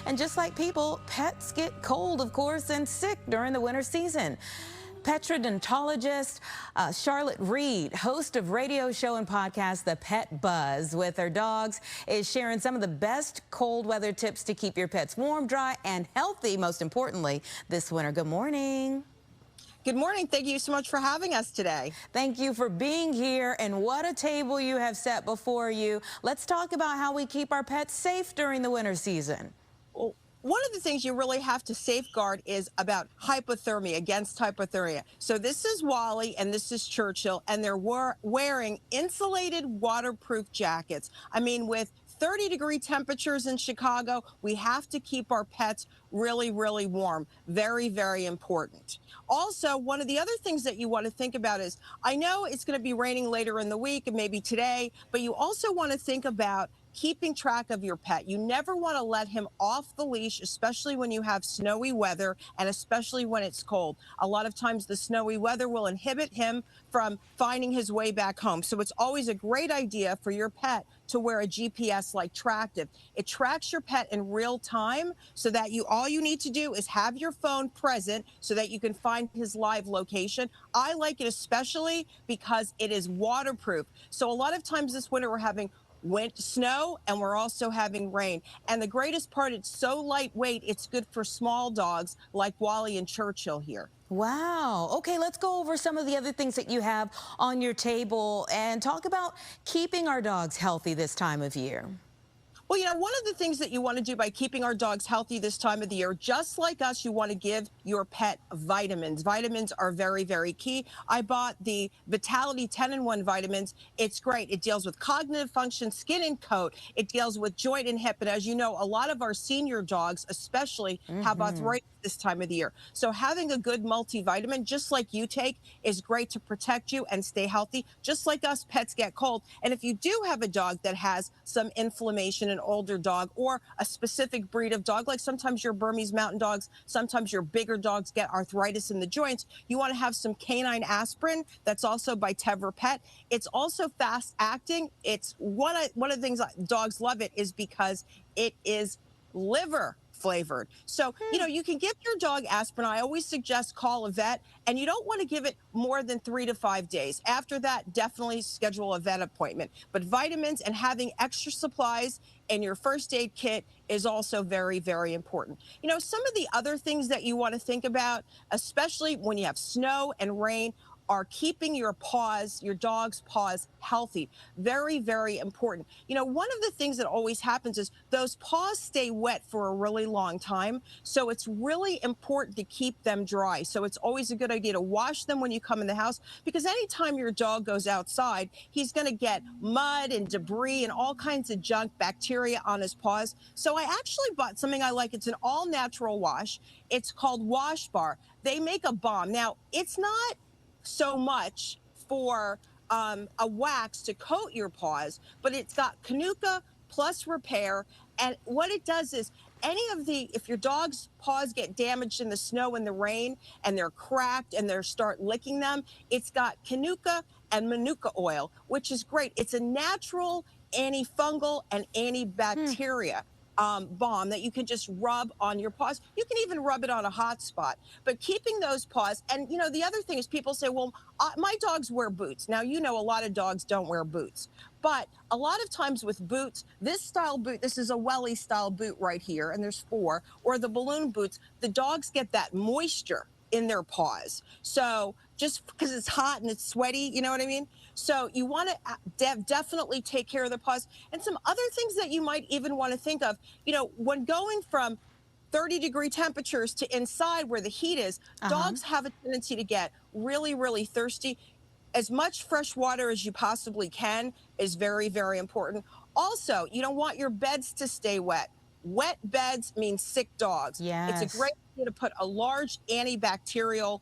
And just like people, pets get cold, of course, and sick during the winter season. Petrendologist Charlotte Reed, host of radio show and podcast The Pet Buzz with her dogs, is sharing some of the best cold weather tips to keep your pets warm, dry, and healthy, most importantly, this winter. Good morning. Good morning. Thank you so much for having us today. Thank you for being here, and what a table you have set before you. Let's talk about how we keep our pets safe during the winter season. Well, one of the things you really have to safeguard is about hypothermia, against hypothermia. So this is Wally and this is Churchill, and they're wearing insulated waterproof jackets. I mean, with 30-degree temperatures in Chicago, we have to keep our pets really, really warm. Very, very important. Also, one of the other things that you want to think about is, I know it's going to be raining later in the week and maybe today, but you also want to think about keeping track of your pet. You never want to let him off the leash, especially when you have snowy weather and especially when it's cold. A lot of times the snowy weather will inhibit him from finding his way back home. So it's always a great idea for your pet to wear a GPS like Tractive. It tracks your pet in real time so that all you need to do is have your phone present so that you can find his live location. I like it especially because it is waterproof. So a lot of times this winter we're having snow and we're also having rain. And the greatest part, it's so lightweight, it's good for small dogs like Wally and Churchill here. Wow. Okay, let's go over some of the other things that you have on your table and talk about keeping our dogs healthy this time of year. Well, you know, one of the things that you want to do by keeping our dogs healthy this time of the year, just like us, you want to give your pet vitamins. Vitamins are very, very key. I bought the Vitality 10-in-1 vitamins. It's great. It deals with cognitive function, skin and coat. It deals with joint and hip. And as you know, a lot of our senior dogs especially have arthritis this time of the year. So having a good multivitamin, just like you take, is great to protect you and stay healthy. Just like us, pets get cold. And if you do have a dog that has some inflammation, an older dog or a specific breed of dog, like sometimes your Burmese mountain dogs, sometimes your bigger dogs get arthritis in the joints, you want to have some canine aspirin. That's also by Tevra Pet. It's also fast acting. It's one of the things dogs love it is because it is liver flavored. So, you know, you can give your dog aspirin. I always suggest call a vet, and you don't want to give it more than 3 to 5 days. After that, definitely schedule a vet appointment. But vitamins and having extra supplies in your first aid kit is also very, very important. You know, some of the other things that you want to think about, especially when you have snow and rain, are keeping your paws, your dog's paws, healthy. Very, very important. You know, one of the things that always happens is those paws stay wet for a really long time. So it's really important to keep them dry. So it's always a good idea to wash them when you come in the house, because anytime your dog goes outside, he's going to get mud and debris and all kinds of junk, bacteria on his paws. So I actually bought something I like. It's an all-natural wash. It's called Wash Bar. They make a balm. Now, it's not so much for a wax to coat your paws, but it's got Canuka plus repair. And what it does is if your dog's paws get damaged in the snow and the rain and they're cracked and they start licking them, it's got Canuka and Manuka oil, which is great. It's a natural antifungal and antibacteria balm that you can just rub on your paws. You can even rub it on a hot spot. But keeping those paws, and you know, the other thing is people say, well, my dogs wear boots. Now, you know, a lot of dogs don't wear boots. But a lot of times with boots, this style boot, this is a welly style boot right here, and there's 4, or the balloon boots, the dogs get that moisture in their paws. So just because it's hot and it's sweaty, you know what I mean? So you want to definitely take care of their paws. And some other things that you might even want to think of, you know, when going from 30-degree temperatures to inside where the heat is, dogs have a tendency to get really, really thirsty. As much fresh water as you possibly can is very, very important. Also, you don't want your beds to stay wet. Wet beds mean sick dogs. Yes. It's a great idea to put a large antibacterial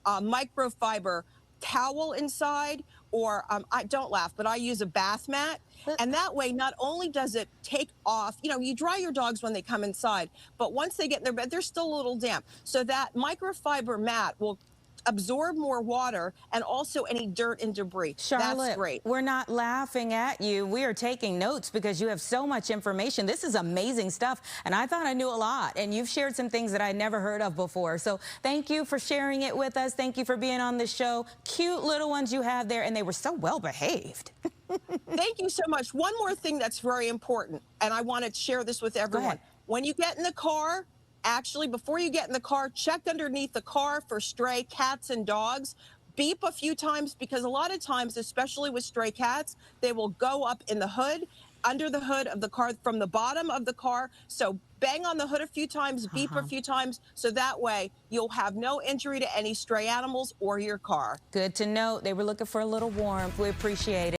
microfiber towel inside, or I don't laugh, but I use a bath mat. And that way, not only does it take off, you know, you dry your dogs when they come inside, but once they get in their bed, they're still a little damp. So that microfiber mat will absorb more water and also any dirt and debris. That's Charlotte, great. we're not laughing at you. We are taking notes because you have so much information. This is amazing stuff. And I thought I knew a lot. And you've shared some things that I'd never heard of before. So thank you for sharing it with us. Thank you for being on the show. Cute little ones you have there. And they were so well behaved. Thank you so much. One more thing that's very important, and I want to share this with everyone. When you get in the car, actually, before you get in the car, check underneath the car for stray cats and dogs. Beep a few times, because a lot of times, especially with stray cats, they will go up in the hood, under the hood of the car, from the bottom of the car. So bang on the hood a few times, beep a few times, so that way you'll have no injury to any stray animals or your car. Good to know. They were looking for a little warmth. We appreciate it.